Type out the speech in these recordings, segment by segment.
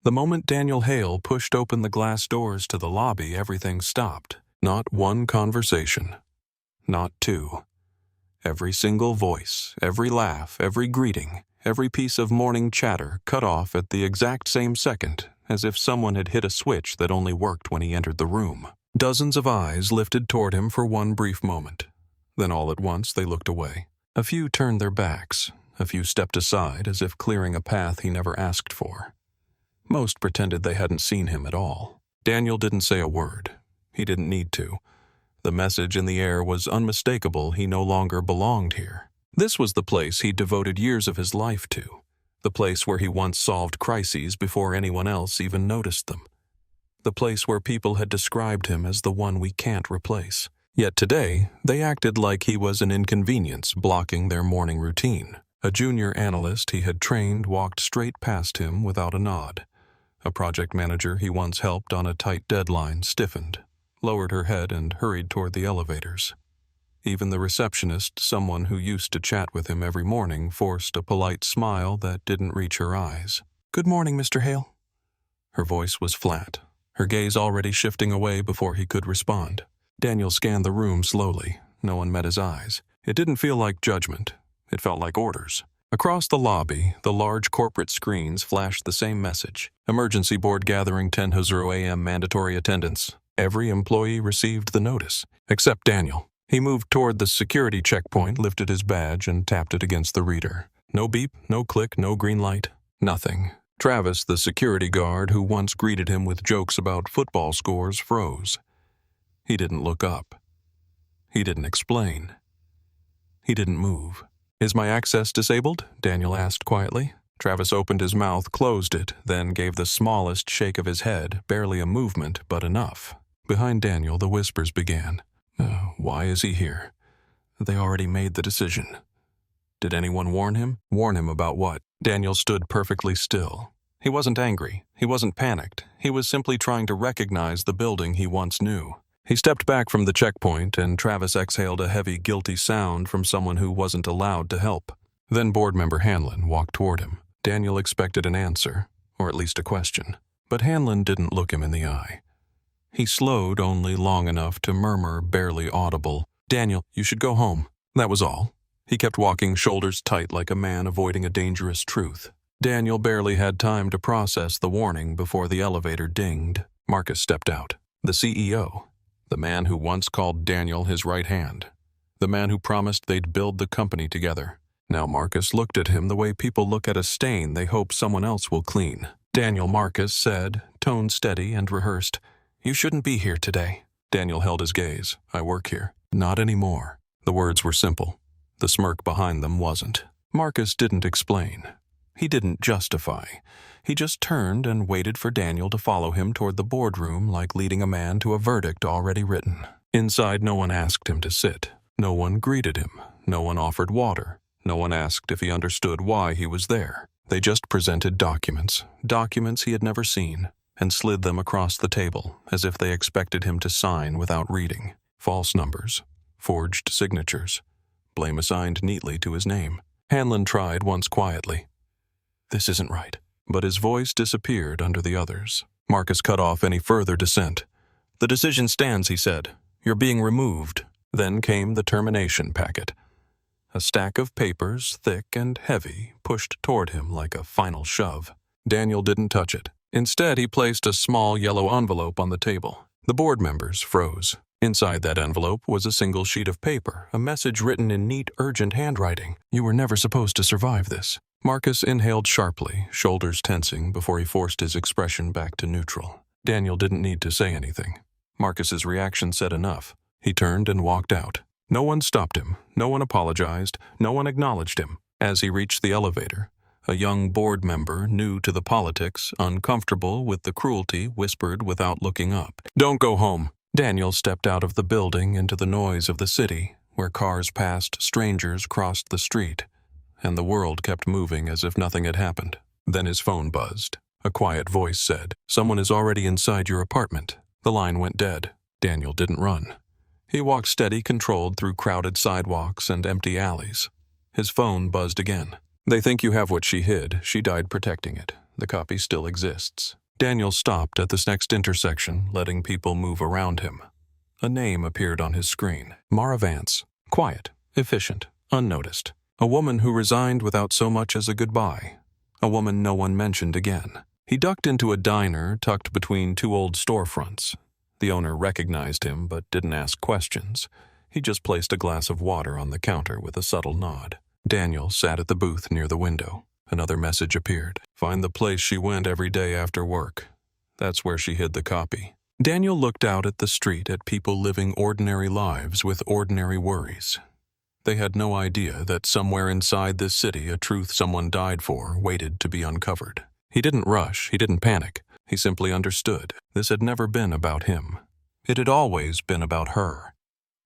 The moment Daniel Hale pushed open the glass doors to the lobby, everything stopped. Not one conversation. Not two. Every single voice, every laugh, every greeting, every piece of morning chatter cut off at the exact same second, as if someone had hit a switch that only worked when he entered the room. Dozens of eyes lifted toward him for one brief moment. Then all at once they looked away. A few turned their backs. A few stepped aside as if clearing a path he never asked for. Most pretended they hadn't seen him at all. Daniel didn't say a word. He didn't need to. The message in the air was unmistakable. He no longer belonged here. This was the place he'd devoted years of his life to. The place where he once solved crises before anyone else even noticed them. The place where people had described him as the one we can't replace. Yet today, they acted like he was an inconvenience blocking their morning routine. A junior analyst he had trained walked straight past him without a nod. A project manager he once helped on a tight deadline stiffened, lowered her head and hurried toward the elevators. Even the receptionist, someone who used to chat with him every morning, forced a polite smile that didn't reach her eyes. "Good morning, Mr. Hale." Her voice was flat, her gaze already shifting away before he could respond. Daniel scanned the room slowly. No one met his eyes. It didn't feel like judgment. It felt like orders. Across the lobby, the large corporate screens flashed the same message. Emergency board gathering 10:00 a.m. mandatory attendance. Every employee received the notice, except Daniel. He moved toward the security checkpoint, lifted his badge, and tapped it against the reader. No beep, no click, no green light. Nothing. Travis, the security guard who once greeted him with jokes about football scores, froze. He didn't look up. He didn't explain. He didn't move. "Is my access disabled?" Daniel asked quietly. Travis opened his mouth, closed it, then gave the smallest shake of his head, barely a movement, but enough. Behind Daniel, the whispers began. Why is he here? They already made the decision. Did anyone warn him? Warn him about what? Daniel stood perfectly still. He wasn't angry. He wasn't panicked. He was simply trying to recognize the building he once knew. He stepped back from the checkpoint, and Travis exhaled a heavy, guilty sound from someone who wasn't allowed to help. Then board member Hanlon walked toward him. Daniel expected an answer, or at least a question. But Hanlon didn't look him in the eye. He slowed only long enough to murmur, barely audible, "Daniel, you should go home." That was all. He kept walking, shoulders tight like a man avoiding a dangerous truth. Daniel barely had time to process the warning before the elevator dinged. Marcus stepped out. The CEO. The man who once called Daniel his right hand. The man who promised they'd build the company together. Now Marcus looked at him the way people look at a stain they hope someone else will clean. "Daniel," Marcus said, tone steady and rehearsed, "you shouldn't be here today." Daniel held his gaze. "I work here." "Not anymore." The words were simple. The smirk behind them wasn't. Marcus didn't explain. He didn't justify. He just turned and waited for Daniel to follow him toward the boardroom like leading a man to a verdict already written. Inside, no one asked him to sit. No one greeted him. No one offered water. No one asked if he understood why he was there. They just presented documents he had never seen, and slid them across the table as if they expected him to sign without reading. False numbers, forged signatures, blame assigned neatly to his name. Hanlon tried once quietly. "This isn't right." But his voice disappeared under the others. Marcus cut off any further dissent. "The decision stands," he said. "You're being removed." Then came the termination packet. A stack of papers, thick and heavy, pushed toward him like a final shove. Daniel didn't touch it. Instead, he placed a small yellow envelope on the table. The board members froze. Inside that envelope was a single sheet of paper, a message written in neat, urgent handwriting. "You were never supposed to survive this." Marcus inhaled sharply, shoulders tensing before he forced his expression back to neutral. Daniel didn't need to say anything. Marcus's reaction said enough. He turned and walked out. No one stopped him. No one apologized. No one acknowledged him. As he reached the elevator, a young board member, new to the politics, uncomfortable with the cruelty, whispered without looking up, "Don't go home." Daniel stepped out of the building into the noise of the city, where cars passed, strangers crossed the street, and the world kept moving as if nothing had happened. Then his phone buzzed. A quiet voice said, "Someone is already inside your apartment." The line went dead. Daniel didn't run. He walked steady, controlled through crowded sidewalks and empty alleys. His phone buzzed again. "They think you have what she hid. She died protecting it. The copy still exists. Daniel stopped at this next intersection, letting people move around him. A name appeared on his screen. Mara Vance. Quiet, efficient, unnoticed. A woman who resigned without so much as a goodbye. A woman no one mentioned again. He ducked into a diner tucked between two old storefronts. The owner recognized him but didn't ask questions. He just placed a glass of water on the counter with a subtle nod. Daniel sat at the booth near the window. Another message appeared. Find the place she went every day after work. That's where she hid the copy. Daniel looked out at the street at people living ordinary lives with ordinary worries. They had no idea that somewhere inside this city a truth someone died for waited to be uncovered. He didn't rush, he didn't panic. He simply understood. This had never been about him. It had always been about her.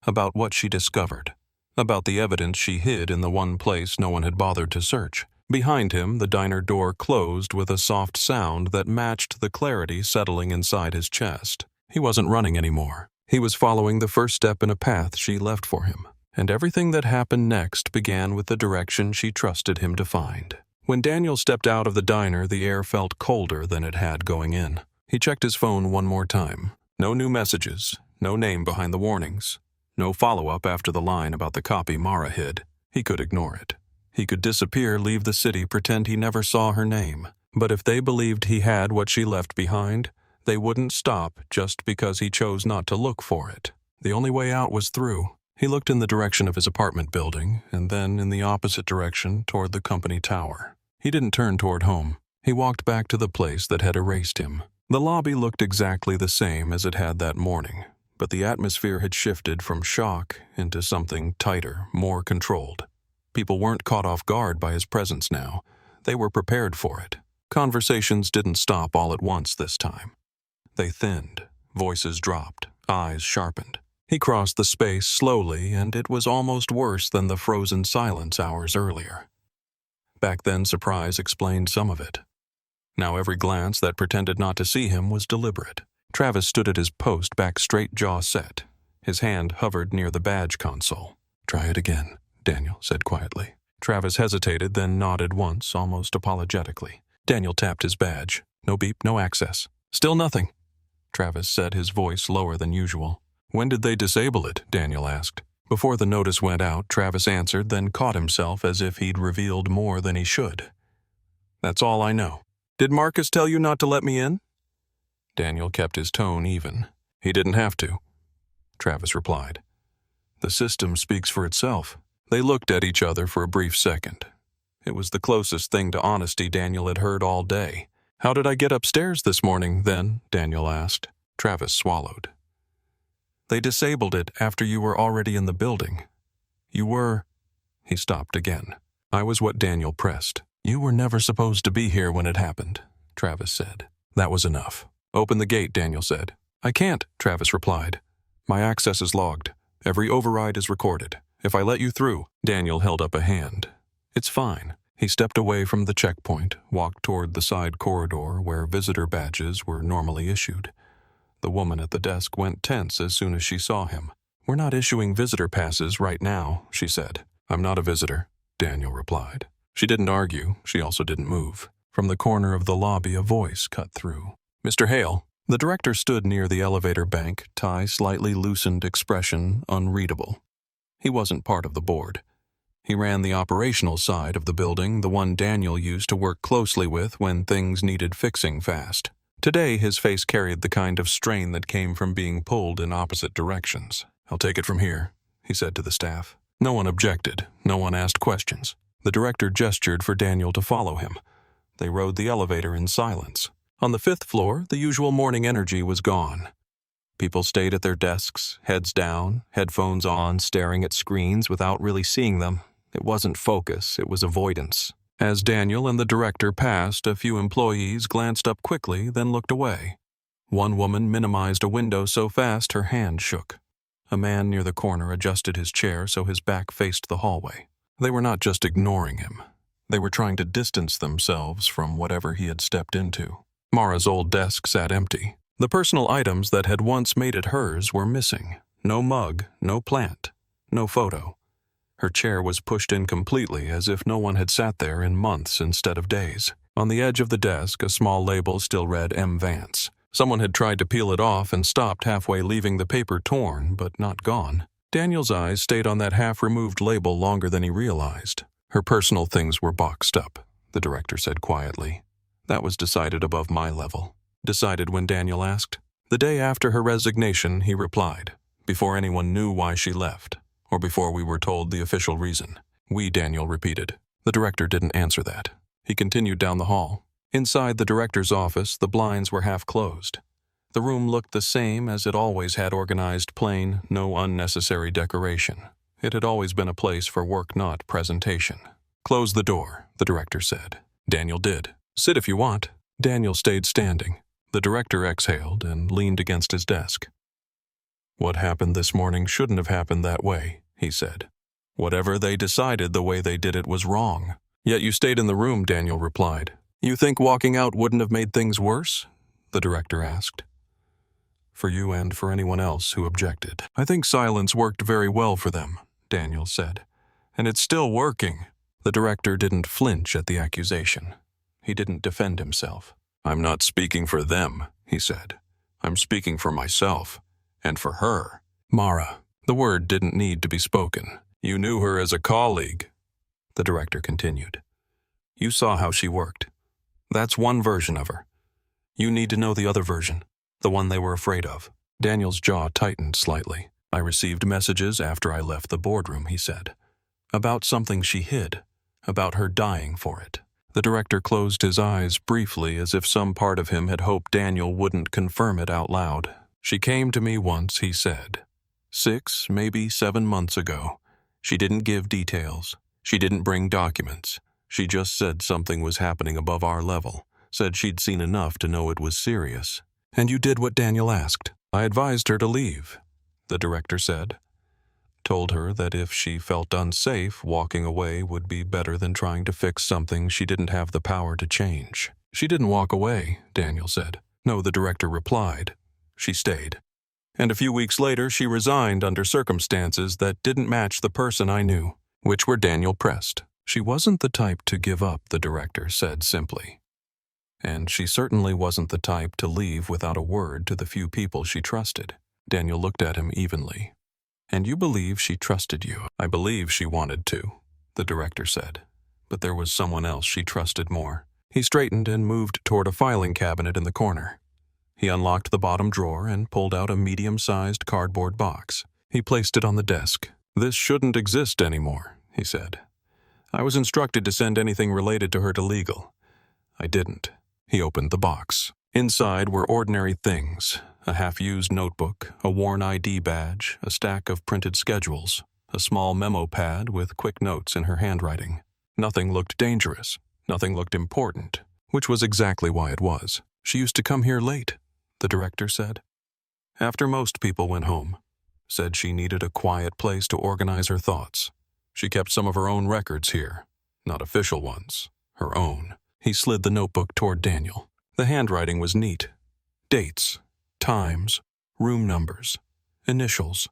About what she discovered. About the evidence she hid in the one place no one had bothered to search. Behind him, the diner door closed with a soft sound that matched the clarity settling inside his chest. He wasn't running anymore. He was following the first step in a path she left for him. And everything that happened next began with the direction she trusted him to find. When Daniel stepped out of the diner, the air felt colder than it had going in. He checked his phone one more time. No new messages, no name behind the warnings, no follow-up after the line about the copy Mara hid. He could ignore it. He could disappear, leave the city, pretend he never saw her name. But if they believed he had what she left behind, they wouldn't stop just because he chose not to look for it. The only way out was through. He looked in the direction of his apartment building, and then in the opposite direction toward the company tower. He didn't turn toward home. He walked back to the place that had erased him. The lobby looked exactly the same as it had that morning, but the atmosphere had shifted from shock into something tighter, more controlled. People weren't caught off guard by his presence now. They were prepared for it. Conversations didn't stop all at once this time. They thinned, voices dropped, eyes sharpened. He crossed the space slowly, and it was almost worse than the frozen silence hours earlier. Back then, surprise explained some of it. Now every glance that pretended not to see him was deliberate. Travis stood at his post, back straight, jaw set. His hand hovered near the badge console. Try it again, Daniel said quietly. Travis hesitated, then nodded once, almost apologetically. Daniel tapped his badge. No beep, no access. Still nothing. Travis said, his voice lower than usual. When did they disable it? Daniel asked. Before the notice went out, Travis answered, then caught himself as if he'd revealed more than he should. That's all I know. Did Marcus tell you not to let me in? Daniel kept his tone even. He didn't have to. Travis replied. The system speaks for itself. They looked at each other for a brief second. It was the closest thing to honesty Daniel had heard all day. How did I get upstairs this morning, then? Daniel asked. Travis swallowed. They disabled it after you were already in the building. You were... He stopped again. I was what Daniel pressed. You were never supposed to be here when it happened, Travis said. That was enough. Open the gate, Daniel said. I can't, Travis replied. My access is logged. Every override is recorded. If I let you through, Daniel held up a hand. It's fine. He stepped away from the checkpoint, walked toward the side corridor where visitor badges were normally issued. The woman at the desk went tense as soon as she saw him. We're not issuing visitor passes right now, she said. I'm not a visitor, Daniel replied. She didn't argue. She also didn't move. From the corner of the lobby, a voice cut through. Mr. Hale. The director stood near the elevator bank, tie slightly loosened, expression unreadable. He wasn't part of the board. He ran the operational side of the building, the one Daniel used to work closely with when things needed fixing fast. Today, his face carried the kind of strain that came from being pulled in opposite directions. I'll take it from here, he said to the staff. No one objected. No one asked questions. The director gestured for Daniel to follow him. They rode the elevator in silence. On the 5th floor, the usual morning energy was gone. People stayed at their desks, heads down, headphones on, staring at screens without really seeing them. It wasn't focus, it was avoidance. As Daniel and the director passed, a few employees glanced up quickly, then looked away. One woman minimized a window so fast her hand shook. A man near the corner adjusted his chair so his back faced the hallway. They were not just ignoring him. They were trying to distance themselves from whatever he had stepped into. Mara's old desk sat empty. The personal items that had once made it hers were missing. No mug, no plant, no photo. Her chair was pushed in completely as if no one had sat there in months instead of days. On the edge of the desk, a small label still read M. Vance. Someone had tried to peel it off and stopped halfway, leaving the paper torn, but not gone. Daniel's eyes stayed on that half-removed label longer than he realized. Her personal things were boxed up, the director said quietly. That was decided above my level. Decided when Daniel asked. The day after her resignation, he replied, before anyone knew why she left, or before we were told the official reason. We, Daniel repeated. The director didn't answer that. He continued down the hall. Inside the director's office, the blinds were half closed. The room looked the same as it always had, organized, plain, no unnecessary decoration. It had always been a place for work, not presentation. Close the door, the director said. Daniel did. Sit if you want. Daniel stayed standing. The director exhaled and leaned against his desk. What happened this morning shouldn't have happened that way, he said. Whatever they decided, the way they did it was wrong. Yet you stayed in the room, Daniel replied. You think walking out wouldn't have made things worse? The director asked. For you and for anyone else who objected. I think silence worked very well for them, Daniel said. And it's still working. The director didn't flinch at the accusation. He didn't defend himself. I'm not speaking for them, he said. I'm speaking for myself. And for her. Mara. The word didn't need to be spoken. You knew her as a colleague, the director continued. You saw how she worked. That's one version of her. You need to know the other version, the one they were afraid of. Daniel's jaw tightened slightly. I received messages after I left the boardroom, he said. About something she hid, about her dying for it. The director closed his eyes briefly as if some part of him had hoped Daniel wouldn't confirm it out loud. She came to me once, he said. 6, maybe 7 months ago. She didn't give details. She didn't bring documents. She just said something was happening above our level, said she'd seen enough to know it was serious. And you did what Daniel asked. I advised her to leave, the director said. Told her that if she felt unsafe, walking away would be better than trying to fix something she didn't have the power to change. She didn't walk away, Daniel said. No, the director replied. She stayed. And a few weeks later, she resigned under circumstances that didn't match the person I knew, which were Daniel pressed. She wasn't the type to give up, the director said simply. And she certainly wasn't the type to leave without a word to the few people she trusted. Daniel looked at him evenly. And you believe she trusted you? I believe she wanted to, the director said. But there was someone else she trusted more. He straightened and moved toward a filing cabinet in the corner. He unlocked the bottom drawer and pulled out a medium-sized cardboard box. He placed it on the desk. This shouldn't exist anymore, he said. I was instructed to send anything related to her to legal. I didn't. He opened the box. Inside were ordinary things, a half-used notebook, a worn ID badge, a stack of printed schedules, a small memo pad with quick notes in her handwriting. Nothing looked dangerous. Nothing looked important, which was exactly why it was. She used to come here late, the director said. After most people went home. Said she needed a quiet place to organize her thoughts. She kept some of her own records here. Not official ones. Her own. He slid the notebook toward Daniel. The handwriting was neat. Dates, times, room numbers, initials.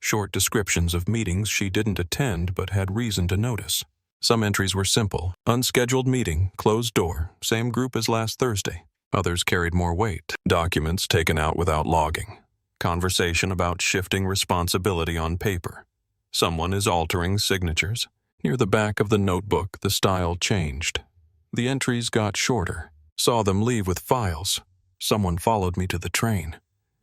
Short descriptions of meetings she didn't attend but had reason to notice. Some entries were simple. Unscheduled meeting, closed door, same group as last Thursday. Others carried more weight. Documents taken out without logging. Conversation about shifting responsibility on paper. Someone is altering signatures. Near the back of the notebook, the style changed. The entries got shorter. Saw them leave with files. Someone followed me to the train.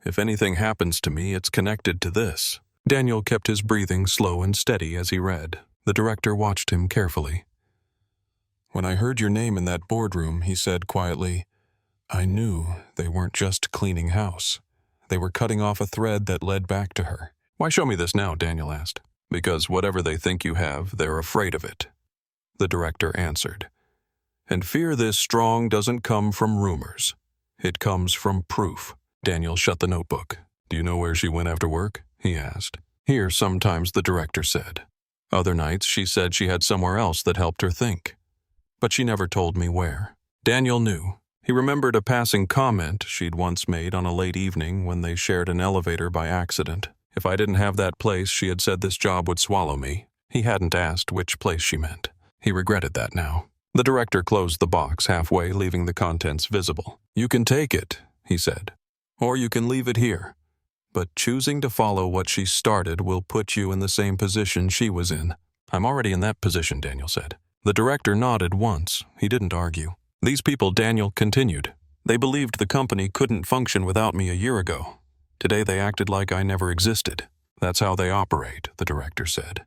If anything happens to me, it's connected to this. Daniel kept his breathing slow and steady as he read. The director watched him carefully. When I heard your name in that boardroom, he said quietly, I knew they weren't just cleaning house. They were cutting off a thread that led back to her. Why show me this now? Daniel asked. Because whatever they think you have, they're afraid of it. The director answered. And fear this strong doesn't come from rumors. It comes from proof. Daniel shut the notebook. Do you know where she went after work? He asked. Here sometimes, the director said. Other nights she said she had somewhere else that helped her think. But she never told me where. Daniel knew. He remembered a passing comment she'd once made on a late evening when they shared an elevator by accident. If I didn't have that place, she had said this job would swallow me. He hadn't asked which place she meant. He regretted that now. The director closed the box halfway, leaving the contents visible. "You can take it," he said, "or you can leave it here. But choosing to follow what she started will put you in the same position she was in." "I'm already in that position," Daniel said. The director nodded once. He didn't argue. "These people," Daniel continued, "they believed the company couldn't function without me a year ago. Today they acted like I never existed. That's how they operate," the director said.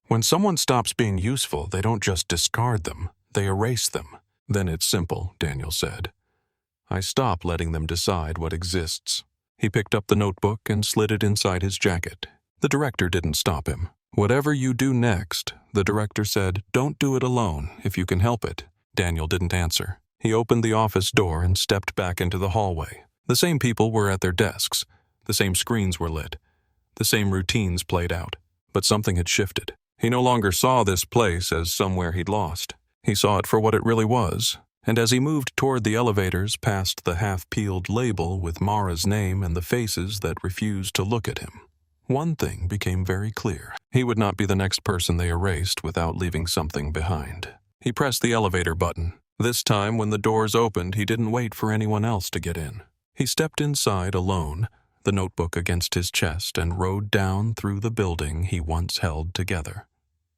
"When someone stops being useful, they don't just discard them, they erase them." "Then it's simple," Daniel said. "I stop letting them decide what exists." He picked up the notebook and slid it inside his jacket. The director didn't stop him. "Whatever you do next," the director said, "don't do it alone, if you can help it." Daniel didn't answer. He opened the office door and stepped back into the hallway. The same people were at their desks. The same screens were lit. The same routines played out. But something had shifted. He no longer saw this place as somewhere he'd lost. He saw it for what it really was. And as he moved toward the elevators past the half-peeled label with Mara's name and the faces that refused to look at him, one thing became very clear. He would not be the next person they erased without leaving something behind. He pressed the elevator button. This time, when the doors opened, he didn't wait for anyone else to get in. He stepped inside alone, the notebook against his chest, and rode down through the building he once held together.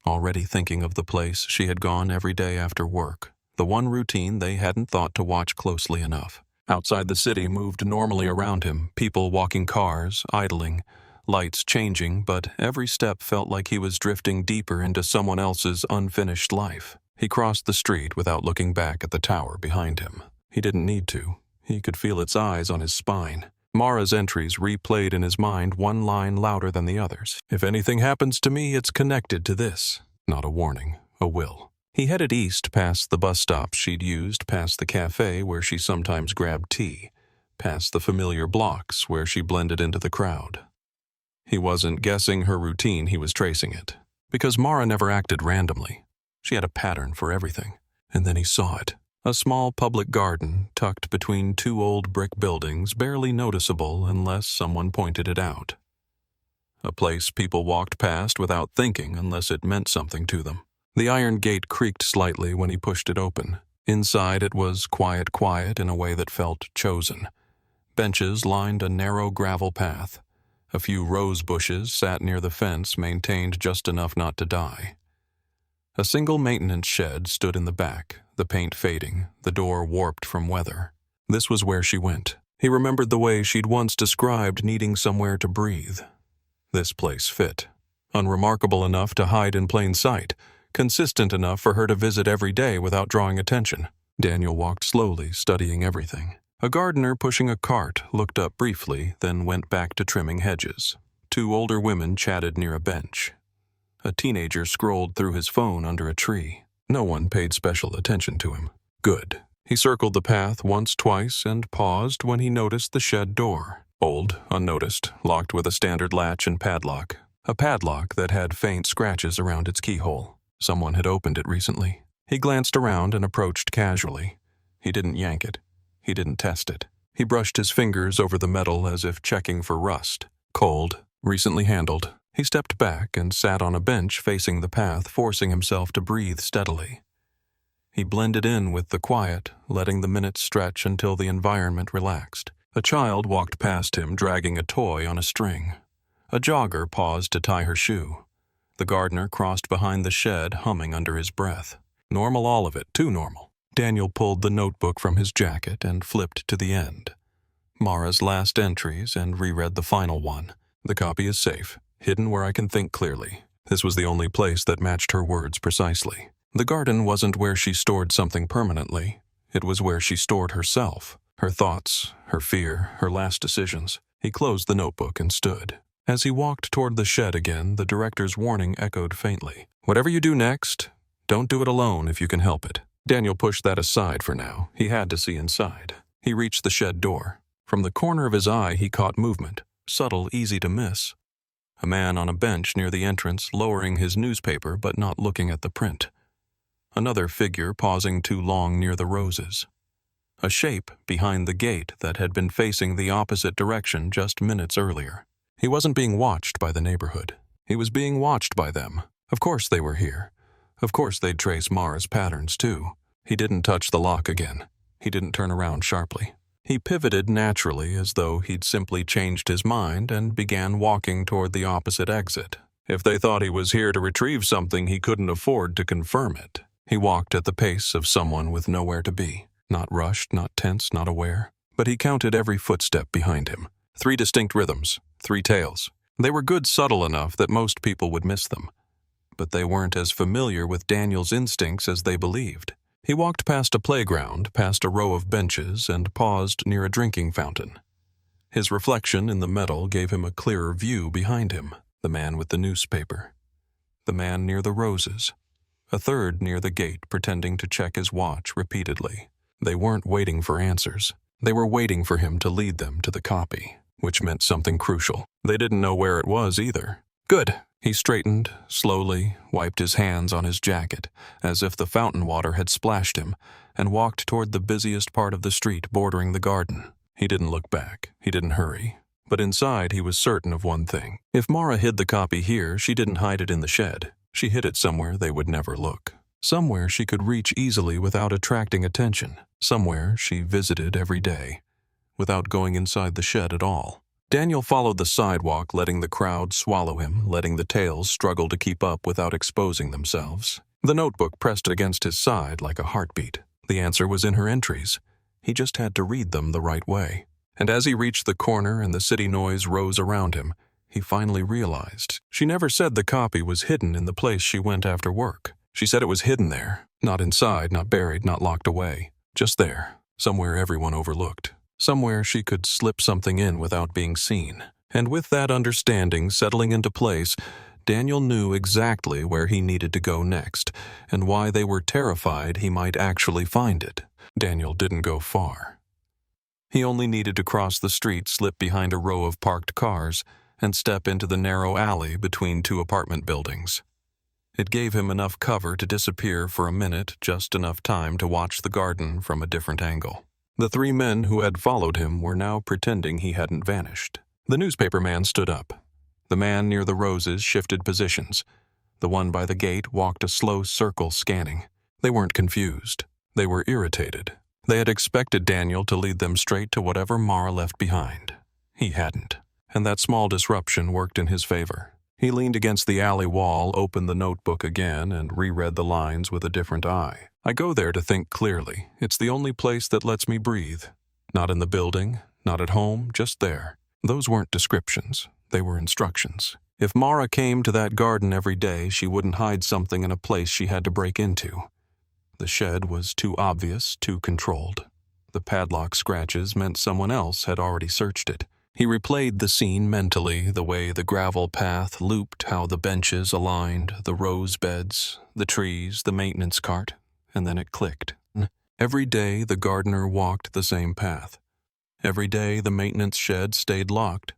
Already thinking of the place she had gone every day after work, the one routine they hadn't thought to watch closely enough. Outside the city moved normally around him, people walking cars, idling, lights changing, but every step felt like he was drifting deeper into someone else's unfinished life. He crossed the street without looking back at the tower behind him. He didn't need to. He could feel its eyes on his spine. Mara's entries replayed in his mind, one line louder than the others. "If anything happens to me, it's connected to this." Not a warning, a will. He headed east past the bus stop she'd used, past the cafe where she sometimes grabbed tea, past the familiar blocks where she blended into the crowd. He wasn't guessing her routine, he was tracing it. Because Mara never acted randomly. She had a pattern for everything. And then he saw it. A small public garden tucked between two old brick buildings, barely noticeable unless someone pointed it out. A place people walked past without thinking unless it meant something to them. The iron gate creaked slightly when he pushed it open. Inside it was quiet in a way that felt chosen. Benches lined a narrow gravel path. A few rose bushes sat near the fence, maintained just enough not to die. A single maintenance shed stood in the back, the paint fading, the door warped from weather. This was where she went. He remembered the way she'd once described needing somewhere to breathe. This place fit. Unremarkable enough to hide in plain sight, consistent enough for her to visit every day without drawing attention. Daniel walked slowly, studying everything. A gardener pushing a cart looked up briefly, then went back to trimming hedges. Two older women chatted near a bench. A teenager scrolled through his phone under a tree. No one paid special attention to him. Good. He circled the path once, twice, and paused when he noticed the shed door. Old, unnoticed, locked with a standard latch and padlock. A padlock that had faint scratches around its keyhole. Someone had opened it recently. He glanced around and approached casually. He didn't yank it. He didn't test it. He brushed his fingers over the metal as if checking for rust. Cold, recently handled. He stepped back and sat on a bench facing the path, forcing himself to breathe steadily. He blended in with the quiet, letting the minutes stretch until the environment relaxed. A child walked past him, dragging a toy on a string. A jogger paused to tie her shoe. The gardener crossed behind the shed, humming under his breath. Normal, all of it, too normal. Daniel pulled the notebook from his jacket and flipped to the end. Mara's last entries, and reread the final one. "The copy is safe, hidden where I can think clearly." This was the only place that matched her words precisely. The garden wasn't where she stored something permanently. It was where she stored herself, her thoughts, her fear, her last decisions. He closed the notebook and stood. As he walked toward the shed again, the director's warning echoed faintly. "Whatever you do next, don't do it alone if you can help it." Daniel pushed that aside for now. He had to see inside. He reached the shed door. From the corner of his eye, he caught movement, subtle, easy to miss. A man on a bench near the entrance, lowering his newspaper but not looking at the print. Another figure pausing too long near the roses. A shape behind the gate that had been facing the opposite direction just minutes earlier. He wasn't being watched by the neighborhood. He was being watched by them. Of course they were here. Of course they'd trace Mara's patterns, too. He didn't touch the lock again. He didn't turn around sharply. He pivoted naturally, as though he'd simply changed his mind, and began walking toward the opposite exit. If they thought he was here to retrieve something, he couldn't afford to confirm it. He walked at the pace of someone with nowhere to be. Not rushed, not tense, not aware. But he counted every footstep behind him. 3 distinct rhythms, 3 tails. They were good subtle enough that most people would miss them. But they weren't as familiar with Daniel's instincts as they believed. He walked past a playground, past a row of benches, and paused near a drinking fountain. His reflection in the metal gave him a clearer view behind him. The man with the newspaper. The man near the roses. A third near the gate, pretending to check his watch repeatedly. They weren't waiting for answers. They were waiting for him to lead them to the copy, which meant something crucial. They didn't know where it was either. Good. He straightened, slowly, wiped his hands on his jacket, as if the fountain water had splashed him, and walked toward the busiest part of the street bordering the garden. He didn't look back. He didn't hurry. But inside he was certain of one thing. If Mara hid the copy here, she didn't hide it in the shed. She hid it somewhere they would never look. Somewhere she could reach easily without attracting attention. Somewhere she visited every day, without going inside the shed at all. Daniel followed the sidewalk, letting the crowd swallow him, letting the tails struggle to keep up without exposing themselves. The notebook pressed against his side like a heartbeat. The answer was in her entries. He just had to read them the right way. And as he reached the corner and the city noise rose around him, he finally realized she never said the copy was hidden in the place she went after work. She said it was hidden there, not inside, not buried, not locked away. Just there, somewhere everyone overlooked. Somewhere she could slip something in without being seen. And with that understanding settling into place, Daniel knew exactly where he needed to go next, and why they were terrified he might actually find it. Daniel didn't go far. He only needed to cross the street, slip behind a row of parked cars, and step into the narrow alley between 2 apartment buildings. It gave him enough cover to disappear for a minute, just enough time to watch the garden from a different angle. The 3 men who had followed him were now pretending he hadn't vanished. The newspaper man stood up. The man near the roses shifted positions. The one by the gate walked a slow circle, scanning. They weren't confused. They were irritated. They had expected Daniel to lead them straight to whatever Mara left behind. He hadn't, and that small disruption worked in his favor. He leaned against the alley wall, opened the notebook again, and reread the lines with a different eye. I go there to think clearly. It's the only place that lets me breathe. Not in the building, not at home, just there. Those weren't descriptions. They were instructions. If Mara came to that garden every day, she wouldn't hide something in a place she had to break into. The shed was too obvious, too controlled. The padlock scratches meant someone else had already searched it. He replayed the scene mentally, the way the gravel path looped, how the benches aligned, the rose beds, the trees, the maintenance cart, and then it clicked. Every day the gardener walked the same path. Every day the maintenance shed stayed locked.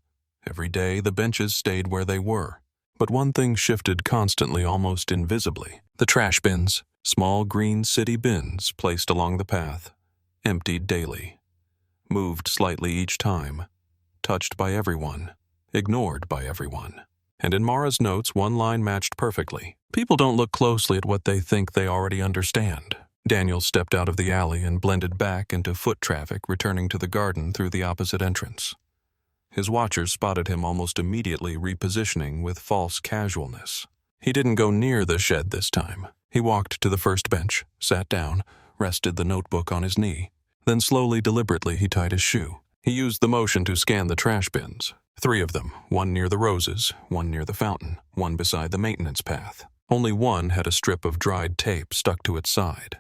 Every day the benches stayed where they were. But one thing shifted constantly, almost invisibly. The trash bins, small green city bins placed along the path, emptied daily, moved slightly each time, touched by everyone, ignored by everyone. And in Mara's notes, one line matched perfectly. People don't look closely at what they think they already understand. Daniel stepped out of the alley and blended back into foot traffic, returning to the garden through the opposite entrance. His watchers spotted him almost immediately, repositioning with false casualness. He didn't go near the shed this time. He walked to the first bench, sat down, rested the notebook on his knee. Then slowly, deliberately, he tied his shoe. He used the motion to scan the trash bins. 3 of them, one near the roses, one near the fountain, one beside the maintenance path. Only one had a strip of dried tape stuck to its side.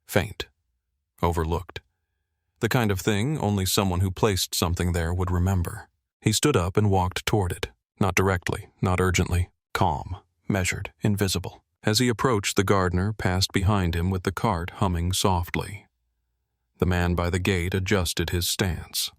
Faint. Overlooked. The kind of thing only someone who placed something there would remember. He stood up and walked toward it. Not directly, not urgently. Calm, measured, invisible. As he approached, the gardener passed behind him with the cart humming softly. The man by the gate adjusted his stance.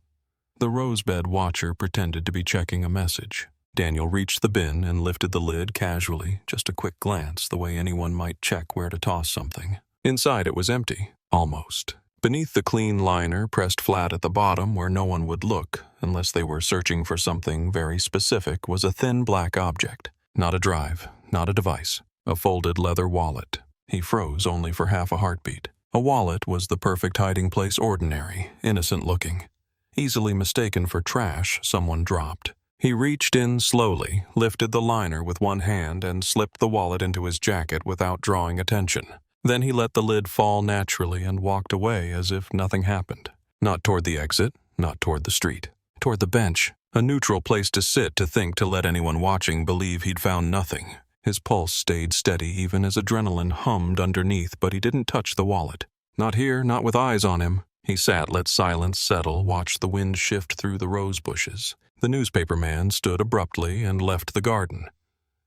The rosebed watcher pretended to be checking a message. Daniel reached the bin and lifted the lid casually, just a quick glance, the way anyone might check where to toss something. Inside it was empty, almost. Beneath the clean liner, pressed flat at the bottom where no one would look, unless they were searching for something very specific, was a thin black object. Not a drive, not a device. A folded leather wallet. He froze only for half a heartbeat. A wallet was the perfect hiding place, ordinary, innocent-looking. Easily mistaken for trash someone dropped. He reached in slowly, lifted the liner with one hand, and slipped the wallet into his jacket without drawing attention. Then he let the lid fall naturally and walked away as if nothing happened. Not toward the exit, not toward the street. Toward the bench, a neutral place to sit, to think, to let anyone watching believe he'd found nothing. His pulse stayed steady even as adrenaline hummed underneath, but he didn't touch the wallet. Not here, not with eyes on him. He sat, let silence settle, watched the wind shift through the rose bushes. The newspaper man stood abruptly and left the garden.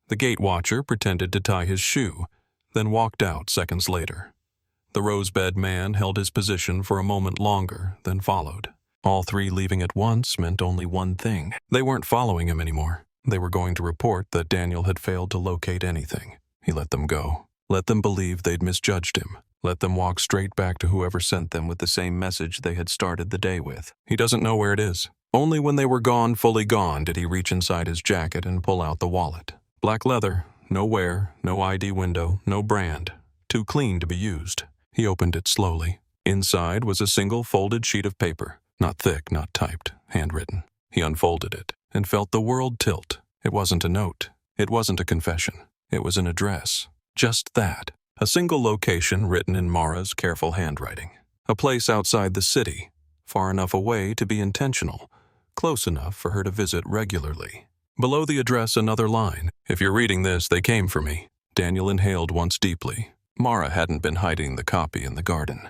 The gate watcher pretended to tie his shoe, then walked out seconds later. The rosebed man held his position for a moment longer, then followed. All three leaving at once meant only one thing. They weren't following him anymore. They were going to report that Daniel had failed to locate anything. He let them go. Let them believe they'd misjudged him. Let them walk straight back to whoever sent them with the same message they had started the day with. He doesn't know where it is. Only when they were gone, fully gone, did he reach inside his jacket and pull out the wallet. Black leather, no wear, no ID window, no brand. Too clean to be used. He opened it slowly. Inside was a single folded sheet of paper. Not thick, not typed, handwritten. He unfolded it and felt the world tilt. It wasn't a note. It wasn't a confession. It was an address. Just that. A single location written in Mara's careful handwriting. A place outside the city, far enough away to be intentional, close enough for her to visit regularly. Below the address, another line. If you're reading this, they came for me. Daniel inhaled once deeply. Mara hadn't been hiding the copy in the garden.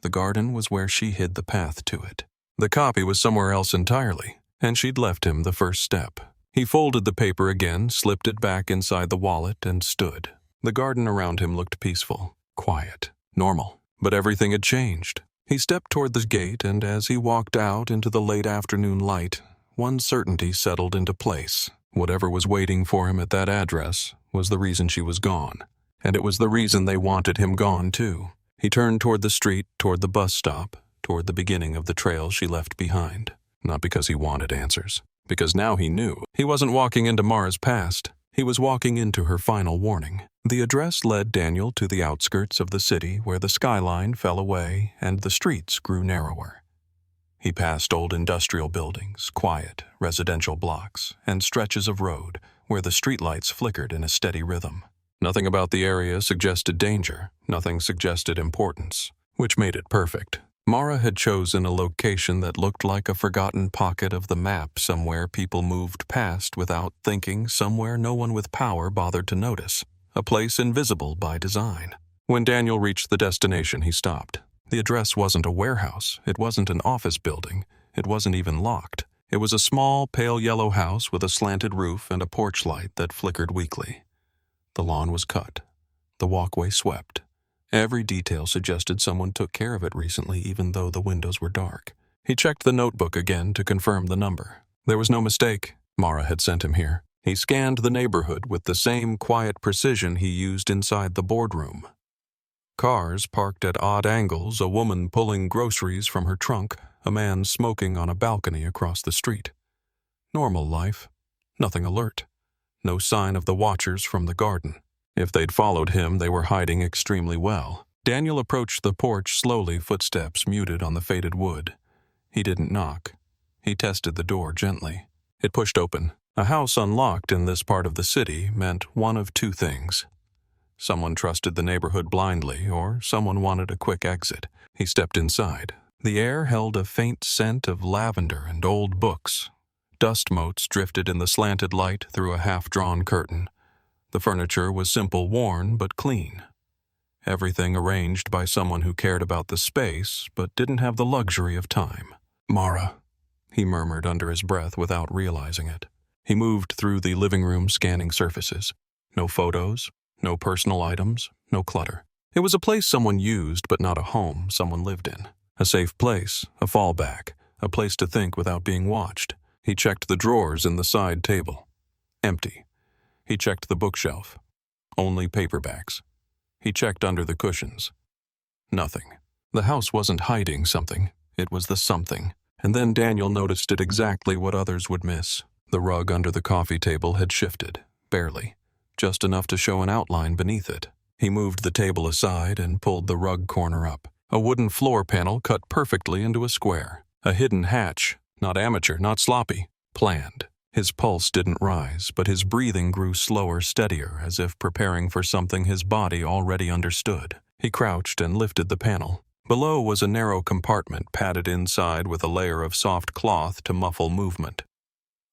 The garden was where she hid the path to it. The copy was somewhere else entirely, and she'd left him the first step. He folded the paper again, slipped it back inside the wallet, and stood. The garden around him looked peaceful, quiet, normal. But everything had changed. He stepped toward the gate, and as he walked out into the late afternoon light, one certainty settled into place. Whatever was waiting for him at that address was the reason she was gone. And it was the reason they wanted him gone, too. He turned toward the street, toward the bus stop, toward the beginning of the trail she left behind. Not because he wanted answers. Because now he knew. He wasn't walking into Mara's past. He was walking into her final warning. The address led Daniel to the outskirts of the city where the skyline fell away and the streets grew narrower. He passed old industrial buildings, quiet residential blocks, and stretches of road where the streetlights flickered in a steady rhythm. Nothing about the area suggested danger. Nothing suggested importance, which made it perfect. Mara had chosen a location that looked like a forgotten pocket of the map, somewhere people moved past without thinking, somewhere no one with power bothered to notice. A place invisible by design. When Daniel reached the destination, he stopped. The address wasn't a warehouse. It wasn't an office building. It wasn't even locked. It was a small, pale yellow house with a slanted roof and a porch light that flickered weakly. The lawn was cut. The walkway swept. Every detail suggested someone took care of it recently, even though the windows were dark. He checked the notebook again to confirm the number. There was no mistake. Mara had sent him here. He scanned the neighborhood with the same quiet precision he used inside the boardroom. Cars parked at odd angles, a woman pulling groceries from her trunk, a man smoking on a balcony across the street. Normal life. Nothing alert. No sign of the watchers from the garden. If they'd followed him, they were hiding extremely well. Daniel approached the porch slowly, footsteps muted on the faded wood. He didn't knock. He tested the door gently. It pushed open. A house unlocked in this part of the city meant one of two things. Someone trusted the neighborhood blindly, or someone wanted a quick exit. He stepped inside. The air held a faint scent of lavender and old books. Dust motes drifted in the slanted light through a half-drawn curtain. The furniture was simple, worn, but clean. Everything arranged by someone who cared about the space, but didn't have the luxury of time. "Mara," he murmured under his breath without realizing it. He moved through the living room, scanning surfaces. No photos, no personal items, no clutter. It was a place someone used, but not a home someone lived in. A safe place, a fallback, a place to think without being watched. He checked the drawers in the side table. Empty. He checked the bookshelf. Only paperbacks. He checked under the cushions. Nothing. The house wasn't hiding something. It was the something. And then Daniel noticed it exactly what others would miss. The rug under the coffee table had shifted, barely. just enough to show an outline beneath it. He moved the table aside and pulled the rug corner up. A wooden floor panel cut perfectly into a square. A hidden hatch, not amateur, not sloppy, planned. His pulse didn't rise, but his breathing grew slower, steadier, as if preparing for something his body already understood. He crouched and lifted the panel. Below was a narrow compartment padded inside with a layer of soft cloth to muffle movement.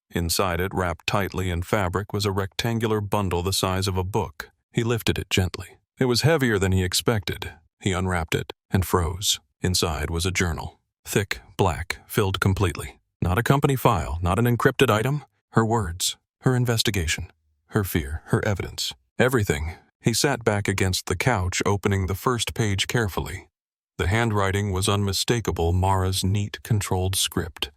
Inside it, wrapped tightly in fabric, was a rectangular bundle the size of a book. He lifted it gently. It was heavier than he expected. He unwrapped it and froze. Inside was a journal. Thick, black, filled completely. Not a company file, not an encrypted item. Her words, her investigation, her fear, her evidence. Everything. He sat back against the couch, opening the first page carefully. The handwriting was unmistakable, Mara's neat, controlled script.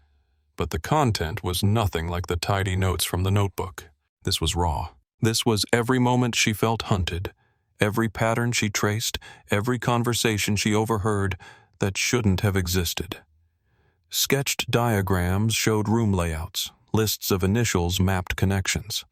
But the content was nothing like the tidy notes from the notebook. This was raw. This was every moment she felt hunted, every pattern she traced, every conversation she overheard that shouldn't have existed. Sketched diagrams showed room layouts, lists of initials mapped connections.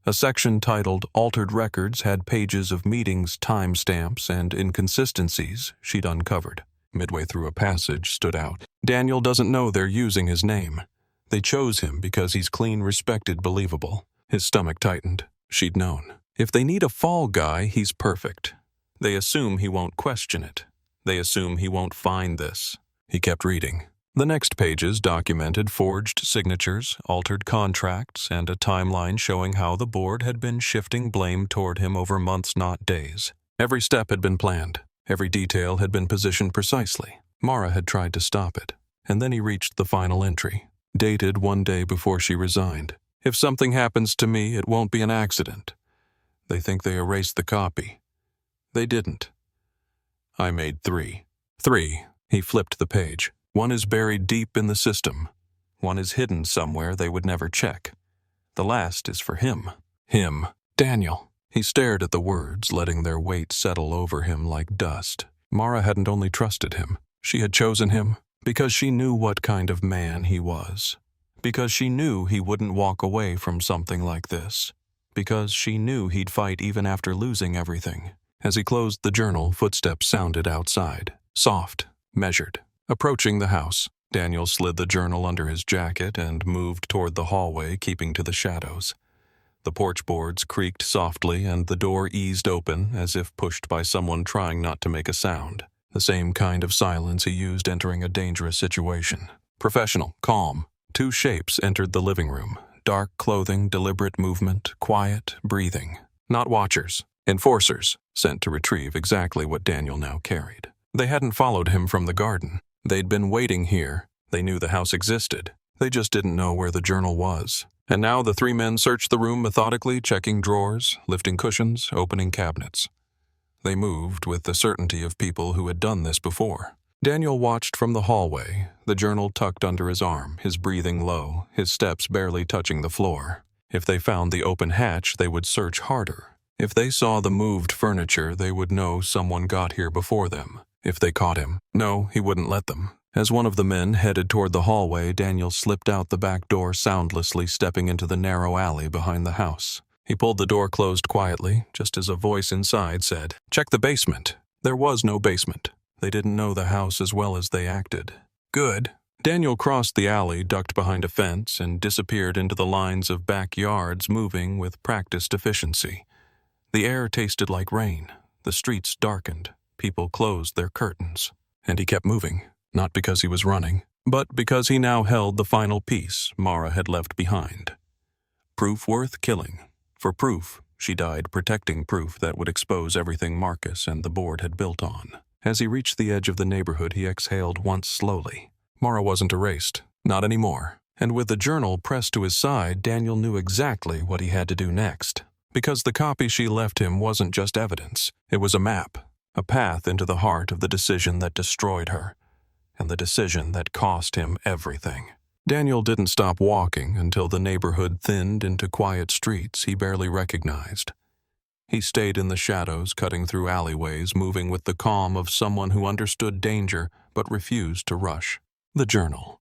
A section titled Altered Records had pages of meetings, timestamps, and inconsistencies she'd uncovered. Midway through a passage stood out. Daniel doesn't know they're using his name. They chose him because he's clean, respected, believable. His stomach tightened. She'd known. If they need a fall guy, he's perfect. They assume he won't question it. They assume he won't find this. He kept reading. The next pages documented forged signatures, altered contracts, and a timeline showing how the board had been shifting blame toward him over months, not days. Every step had been planned. Every detail had been positioned precisely. Mara had tried to stop it. And then he reached the final entry, dated one day before she resigned. If something happens to me, it won't be an accident. They think they erased the copy. They didn't. I made 3. 3. He flipped the page. 1 is buried deep in the system. 1 is hidden somewhere they would never check. The last is for him. Him. Daniel. He stared at the words, letting their weight settle over him like dust. Mara hadn't only trusted him. She had chosen him because she knew what kind of man he was. Because she knew he wouldn't walk away from something like this. Because she knew he'd fight even after losing everything. As he closed the journal, footsteps sounded outside. Soft, measured. Approaching the house, Daniel slid the journal under his jacket and moved toward the hallway, keeping to the shadows. The porch boards creaked softly and the door eased open as if pushed by someone trying not to make a sound. The same kind of silence he used entering a dangerous situation. Professional, calm. 2 shapes entered the living room. Dark clothing, deliberate movement, quiet, breathing. Not watchers, enforcers, sent to retrieve exactly what Daniel now carried. They hadn't followed him from the garden. They'd been waiting here. They knew the house existed. They just didn't know where the journal was. And now the 3 men searched the room methodically, checking drawers, lifting cushions, opening cabinets. They moved with the certainty of people who had done this before. Daniel watched from the hallway, the journal tucked under his arm, his breathing low, his steps barely touching the floor. If they found the open hatch, they would search harder. If they saw the moved furniture, they would know someone got here before them. If they caught him, no, he wouldn't let them. As one of the men headed toward the hallway, Daniel slipped out the back door soundlessly, stepping into the narrow alley behind the house. He pulled the door closed quietly, just as a voice inside said, "Check the basement." There was no basement. They didn't know the house as well as they acted. Good. Daniel crossed the alley, ducked behind a fence, and disappeared into the lines of backyards, moving with practiced efficiency. The air tasted like rain. The streets darkened. People closed their curtains. And he kept moving, not because he was running, but because he now held the final piece Mara had left behind. Proof worth killing. For proof, she died protecting proof that would expose everything Marcus and the board had built on. As he reached the edge of the neighborhood, he exhaled once slowly. Mara wasn't erased, not anymore. And with the journal pressed to his side, Daniel knew exactly what he had to do next. Because the copy she left him wasn't just evidence, it was a map. A path into the heart of the decision that destroyed her, and the decision that cost him everything. Daniel didn't stop walking until the neighborhood thinned into quiet streets he barely recognized. He stayed in the shadows, cutting through alleyways, moving with the calm of someone who understood danger but refused to rush. The journal.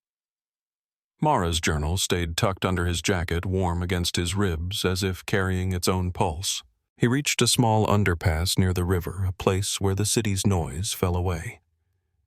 Mara's journal stayed tucked under his jacket, warm against his ribs, as if carrying its own pulse. He reached a small underpass near the river, a place where the city's noise fell away.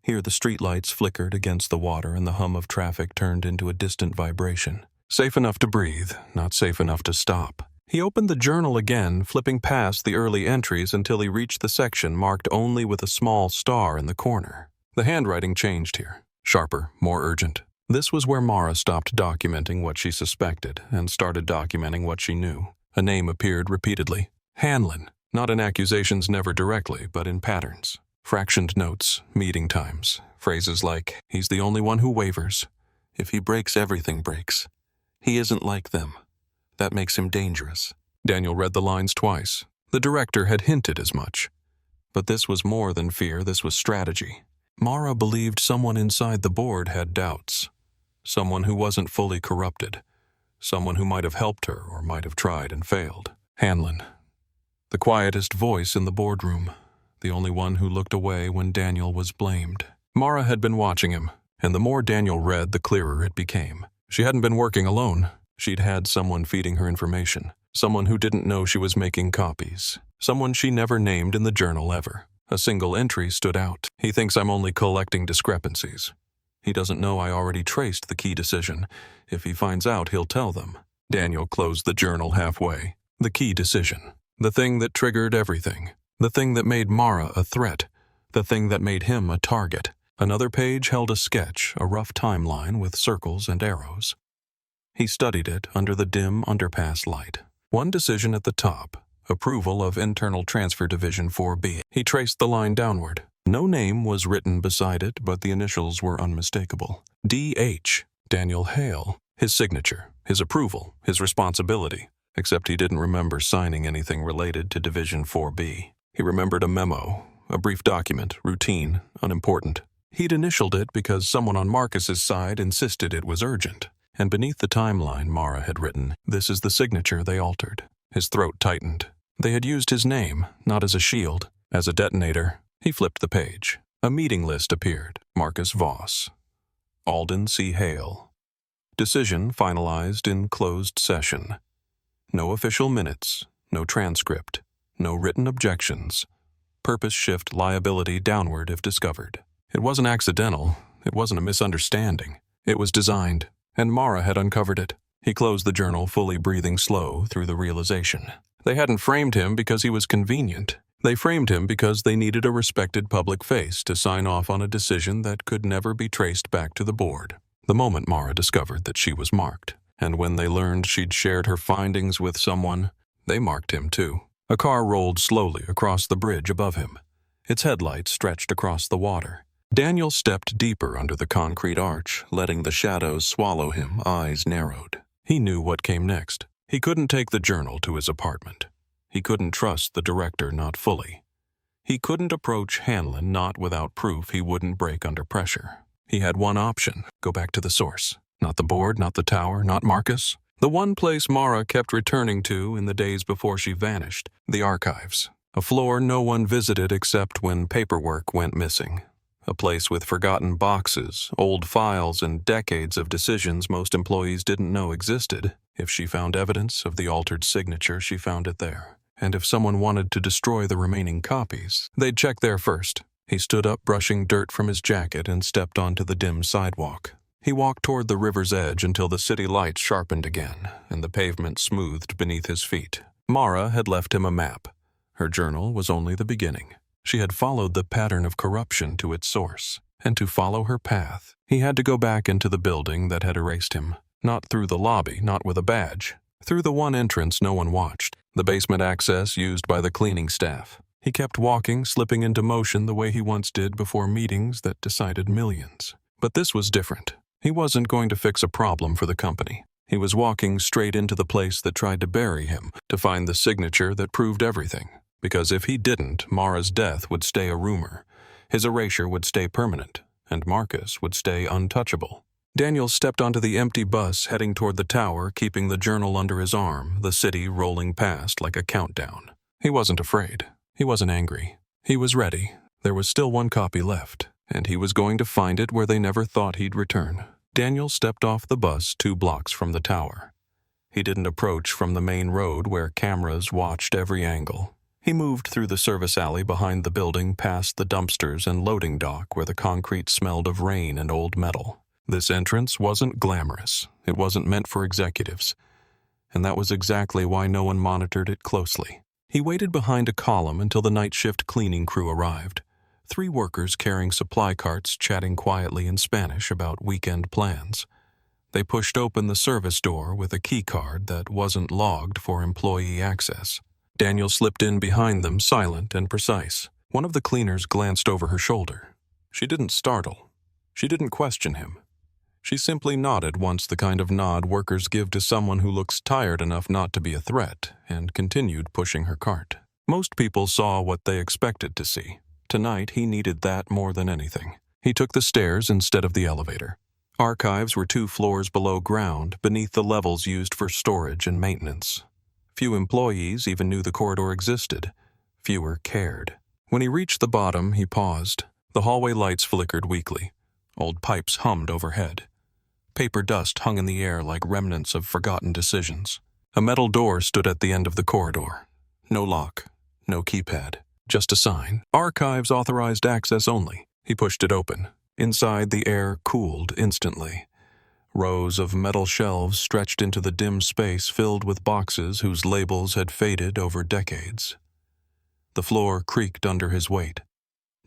Here the streetlights flickered against the water and the hum of traffic turned into a distant vibration. Safe enough to breathe, not safe enough to stop. He opened the journal again, flipping past the early entries until he reached the section marked only with a small star in the corner. The handwriting changed here, sharper, more urgent. This was where Mara stopped documenting what she suspected and started documenting what she knew. A name appeared repeatedly. Hanlon, not in accusations, never directly, but in patterns. Fractioned notes, meeting times, phrases like, "He's the only one who wavers. If he breaks, everything breaks. He isn't like them. That makes him dangerous." Daniel read the lines twice. The director had hinted as much. But this was more than fear, this was strategy. Mara believed someone inside the board had doubts. Someone who wasn't fully corrupted. Someone who might have helped her or might have tried and failed. Hanlon. The quietest voice in the boardroom. The only one who looked away when Daniel was blamed. Mara had been watching him, and the more Daniel read, the clearer it became. She hadn't been working alone. She'd had someone feeding her information. Someone who didn't know she was making copies. Someone she never named in the journal ever. A single entry stood out. "He thinks I'm only collecting discrepancies. He doesn't know I already traced the key decision. If he finds out, he'll tell them." Daniel closed the journal halfway. The key decision. The thing that triggered everything. The thing that made Mara a threat. The thing that made him a target. Another page held a sketch, a rough timeline with circles and arrows. He studied it under the dim underpass light. One decision at the top. Approval of Internal Transfer Division 4B. He traced the line downward. No name was written beside it, but the initials were unmistakable. D.H. Daniel Hale. His signature, his approval, his responsibility. Except he didn't remember signing anything related to Division 4B. He remembered a memo, a brief document, routine, unimportant. He'd initialed it because someone on Marcus's side insisted it was urgent. And beneath the timeline, Mara had written, "This is the signature they altered." His throat tightened. They had used his name, not as a shield, as a detonator. He flipped the page. A meeting list appeared. Marcus Voss. Alden C. Hale. Decision finalized in closed session. No official minutes, no transcript, no written objections. Purpose shift liability downward if discovered. It wasn't accidental. It wasn't a misunderstanding. It was designed, and Mara had uncovered it. He closed the journal, fully breathing slow through the realization. They hadn't framed him because he was convenient. They framed him because they needed a respected public face to sign off on a decision that could never be traced back to the board. The moment Mara discovered that she was marked, and when they learned she'd shared her findings with someone, they marked him too. A car rolled slowly across the bridge above him. Its headlights stretched across the water. Daniel stepped deeper under the concrete arch, letting the shadows swallow him, eyes narrowed. He knew what came next. He couldn't take the journal to his apartment. He couldn't trust the director, not fully. He couldn't approach Hanlon, not without proof he wouldn't break under pressure. He had one option, go back to the source. Not the board, not the tower, not Marcus. The one place Mara kept returning to in the days before she vanished, the archives. A floor no one visited except when paperwork went missing. A place with forgotten boxes, old files, and decades of decisions most employees didn't know existed. If she found evidence of the altered signature, she found it there. And if someone wanted to destroy the remaining copies, they'd check there first. He stood up, brushing dirt from his jacket, and stepped onto the dim sidewalk. He walked toward the river's edge until the city lights sharpened again, and the pavement smoothed beneath his feet. Mara had left him a map. Her journal was only the beginning. She had followed the pattern of corruption to its source, and to follow her path, he had to go back into the building that had erased him. Not through the lobby, not with a badge. Through the one entrance no one watched, the basement access used by the cleaning staff. He kept walking, slipping into motion the way he once did before meetings that decided millions. But this was different. He wasn't going to fix a problem for the company. He was walking straight into the place that tried to bury him, to find the signature that proved everything. Because if he didn't, Mara's death would stay a rumor. His erasure would stay permanent, and Marcus would stay untouchable. Daniel stepped onto the empty bus heading toward the tower, keeping the journal under his arm, the city rolling past like a countdown. He wasn't afraid. He wasn't angry. He was ready. There was still one copy left, and he was going to find it where they never thought he'd return. Daniel stepped off the bus 2 blocks from the tower. He didn't approach from the main road where cameras watched every angle. He moved through the service alley behind the building past the dumpsters and loading dock where the concrete smelled of rain and old metal. This entrance wasn't glamorous. It wasn't meant for executives. And that was exactly why no one monitored it closely. He waited behind a column until the night shift cleaning crew arrived. 3 workers carrying supply carts chatting quietly in Spanish about weekend plans. They pushed open the service door with a key card that wasn't logged for employee access. Daniel slipped in behind them, silent and precise. One of the cleaners glanced over her shoulder. She didn't startle. She didn't question him. She simply nodded once, the kind of nod workers give to someone who looks tired enough not to be a threat, and continued pushing her cart. Most people saw what they expected to see. Tonight, he needed that more than anything. He took the stairs instead of the elevator. Archives were 2 floors below ground, beneath the levels used for storage and maintenance. Few employees even knew the corridor existed. Fewer cared. When he reached the bottom, he paused. The hallway lights flickered weakly. Old pipes hummed overhead. Paper dust hung in the air like remnants of forgotten decisions. A metal door stood at the end of the corridor. No lock, no keypad, just a sign. Archives authorized access only. He pushed it open. Inside, the air cooled instantly. Rows of metal shelves stretched into the dim space filled with boxes whose labels had faded over decades. The floor creaked under his weight.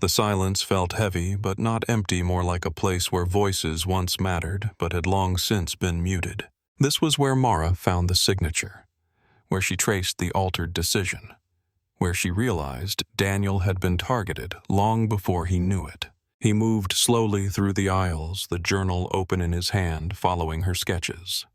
The silence felt heavy, but not empty, more like a place where voices once mattered, but had long since been muted. This was where Mara found the signature, where she traced the altered decision, where she realized Daniel had been targeted long before he knew it. He moved slowly through the aisles, the journal open in his hand, following her sketches.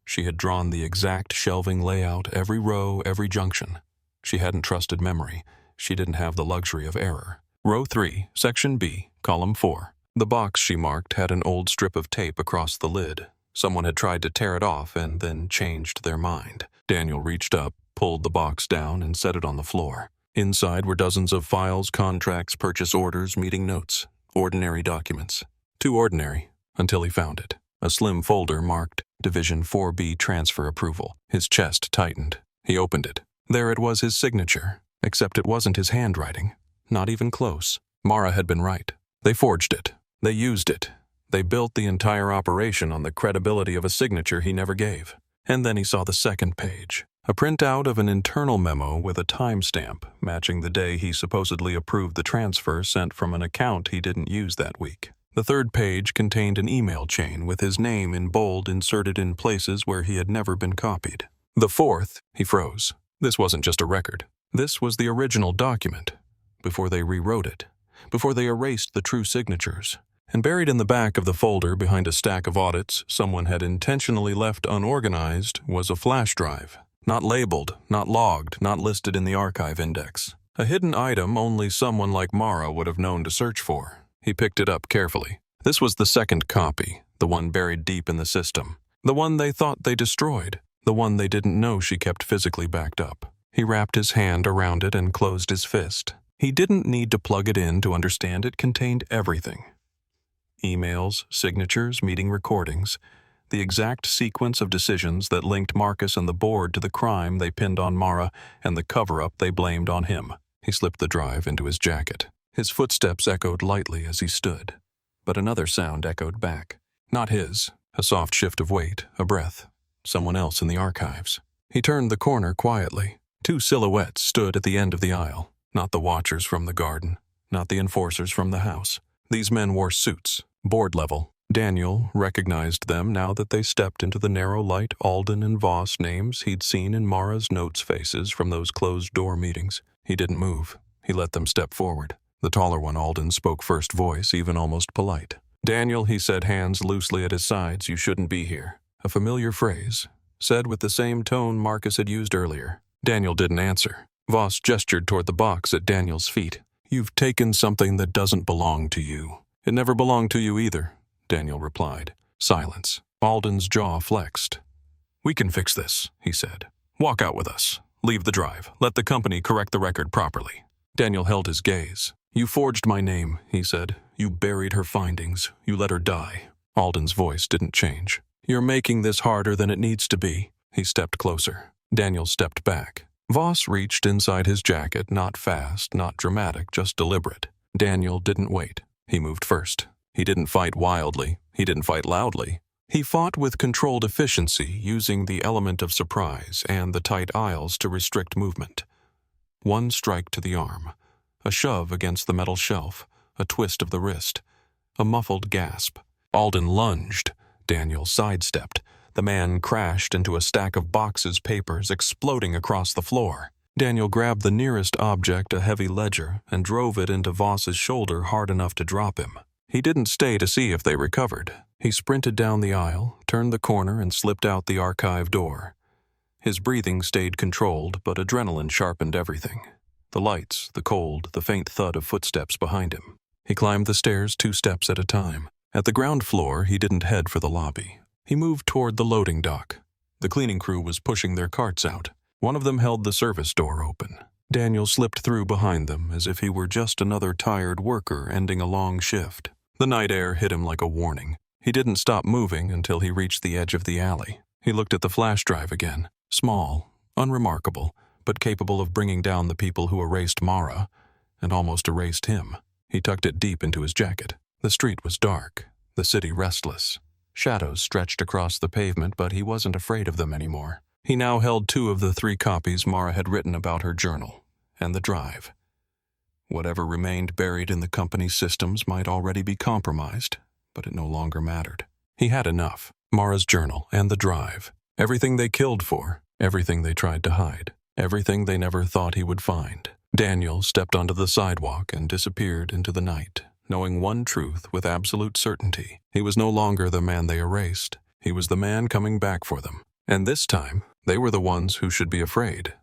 She had drawn the exact shelving layout, every row, every junction. She hadn't trusted memory. She didn't have the luxury of error. Row 3, Section B, Column 4. The box she marked had an old strip of tape across the lid. Someone had tried to tear it off and then changed their mind. Daniel reached up, pulled the box down, and set it on the floor. Inside were dozens of files, contracts, purchase orders, meeting notes. Ordinary documents. Too ordinary, until he found it. A slim folder marked Division 4B Transfer Approval. His chest tightened. He opened it. There it was, his signature. Except it wasn't his handwriting. Not even close. Mara had been right. They forged it. They used it. They built the entire operation on the credibility of a signature he never gave. And then he saw the second page. A printout of an internal memo with a timestamp matching the day he supposedly approved the transfer sent from an account he didn't use that week. The third page contained an email chain with his name in bold inserted in places where he had never been copied. The fourth, he froze. This wasn't just a record. This was the original document. Before they rewrote it. Before they erased the true signatures. And buried in the back of the folder behind a stack of audits someone had intentionally left unorganized was a flash drive. Not labeled, not logged, not listed in the archive index. A hidden item only someone like Mara would have known to search for. He picked it up carefully. This was the second copy, the one buried deep in the system. The one they thought they destroyed. The one they didn't know she kept physically backed up. He wrapped his hand around it and closed his fist. He didn't need to plug it in to understand it contained everything. Emails, signatures, meeting recordings. The exact sequence of decisions that linked Marcus and the board to the crime they pinned on Mara and the cover-up they blamed on him. He slipped the drive into his jacket. His footsteps echoed lightly as he stood. But another sound echoed back. Not his. A soft shift of weight, a breath. Someone else in the archives. He turned the corner quietly. 2 silhouettes stood at the end of the aisle. Not the watchers from the garden. Not the enforcers from the house. These men wore suits, board level. Daniel recognized them now that they stepped into the narrow light Alden and Voss names he'd seen in Mara's notes faces from those closed-door meetings. He didn't move. He let them step forward. The taller one, Alden, spoke first voice, even almost polite. "Daniel," he said, hands loosely at his sides, "you shouldn't be here." A familiar phrase, said with the same tone Marcus had used earlier. Daniel didn't answer. Voss gestured toward the box at Daniel's feet. "You've taken something that doesn't belong to you." "It never belonged to you either," Daniel replied. Silence. Alden's jaw flexed. "We can fix this," he said. "Walk out with us. Leave the drive. Let the company correct the record properly." Daniel held his gaze. "You forged my name," he said. "You buried her findings. You let her die." Alden's voice didn't change. "You're making this harder than it needs to be." He stepped closer. Daniel stepped back. Voss reached inside his jacket, not fast, not dramatic, just deliberate. Daniel didn't wait. He moved first. He didn't fight wildly. He didn't fight loudly. He fought with controlled efficiency, using the element of surprise and the tight aisles to restrict movement. One strike to the arm, a shove against the metal shelf, a twist of the wrist, a muffled gasp. Alden lunged. Daniel sidestepped. The man crashed into a stack of boxes, papers, exploding across the floor. Daniel grabbed the nearest object, a heavy ledger, and drove it into Voss's shoulder hard enough to drop him. He didn't stay to see if they recovered. He sprinted down the aisle, turned the corner, and slipped out the archive door. His breathing stayed controlled, but adrenaline sharpened everything. The lights, the cold, the faint thud of footsteps behind him. He climbed the stairs 2 steps at a time. At the ground floor, he didn't head for the lobby. He moved toward the loading dock. The cleaning crew was pushing their carts out. One of them held the service door open. Daniel slipped through behind them as if he were just another tired worker ending a long shift. The night air hit him like a warning. He didn't stop moving until he reached the edge of the alley. He looked at the flash drive again. Small, unremarkable, but capable of bringing down the people who erased Mara, and almost erased him. He tucked it deep into his jacket. The street was dark, the city restless. Shadows stretched across the pavement, but he wasn't afraid of them anymore. He now held 2 of the 3 copies Mara had written about her journal, and the drive. Whatever remained buried in the company's systems might already be compromised, but it no longer mattered. He had enough. Mara's journal and the drive. Everything they killed for, everything they tried to hide, everything they never thought he would find. Daniel stepped onto the sidewalk and disappeared into the night, knowing one truth with absolute certainty. He was no longer the man they erased. He was the man coming back for them. And this time, they were the ones who should be afraid.